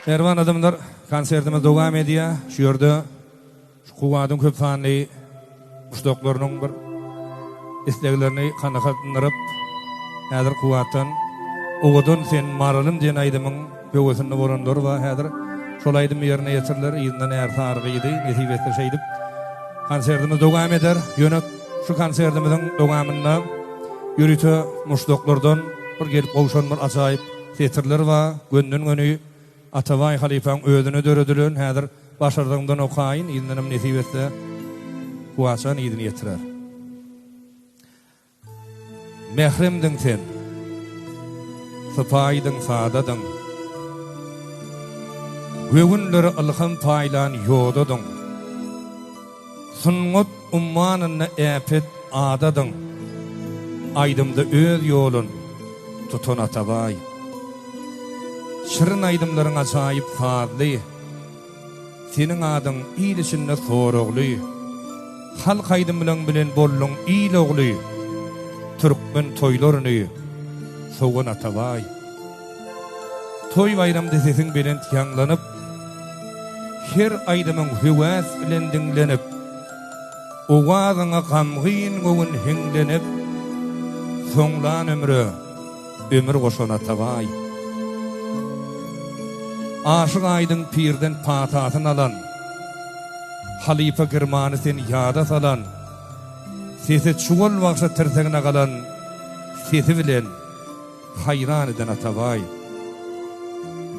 Erman adamlar konsertimiz devam ediyor. Şu yerde şu kuwadın köp sanlı uşdoklarının bir isteklerini kanıkatındırıp häzir kuwatdan oğudun sen maralım diyen aydımın böwesinde boranlar va häzir şol aydym yerine ýetirler. Ýygynyň är targydy, nesibetde şeýdip konsertimiz dowam eder. Ýöne şu konsertimizin dowamynda ýürüte muşdoklardan bir gelip gowşan bir ajaýyp teatrlar va göndün gönü Ataway halifaň özüne döredilen häzir başardygyňdan okaýyn ýygynyň nesibetde kuwaçan ýygyny ýetirer. Mehremdiň sen, sapaýdyň sadadyň, göwünleri alham paýlan ýodadyň, sunňat ummanyny äpet adadyň, aýdymda öz ýolun tutan Ataway. Şirin aydımların ajaýyp fadly, senin adyň ýyl içinde soragly, halk aydym bilen bolluň ýyl ogly, türkmen toýlaryny sowan Ataway. Toy bayramda sesiň bilen ýanglanyp, her aydymyň hüwäs bilen dinlenip, owazyňa gamgyn gowun hinglenip, soňlan ömür goşan Ataway. Aşık aydın pirden patatyn alan, halifa girmany sen ýada salan, sesi çuwal wagşa tirsegine galan, sesi bilen hayran eden Ataway.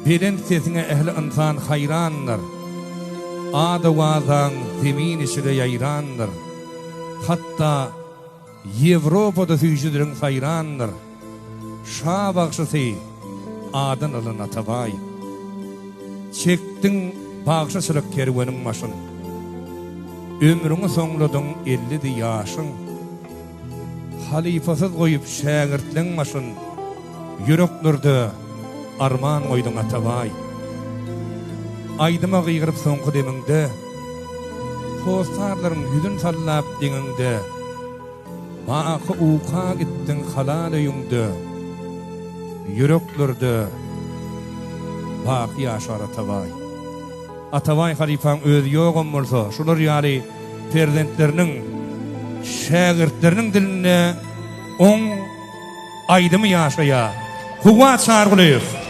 Bilen sesine ehli insan hayranlar, ada wazaň zemin içinde ýaýranlar, hatta Ýewropada süýjüdiriň hayranlar, şa bagşysy adan alan Ataway. Çektin bağışa sırak kerwenin maşın, ömrüňi soňladyň 50 ýaşyň, halifasyz goýup şägirtliň maşyn, ýüreklerde arman goýdyň Ataway. Aýdyma gyýgyryp soňky deminde, hostarlaryň ýüzün sallap diňinde, baky uka gitdiň halal öýüňde, ýüreklerde baki yaşar Ataway. Ataway halifaň öz ýogam bolsa, şular ýaly prezidentleriniň, şägirtleriniň diline on aýdymy ýaşaýa. Kuwat çargylyk.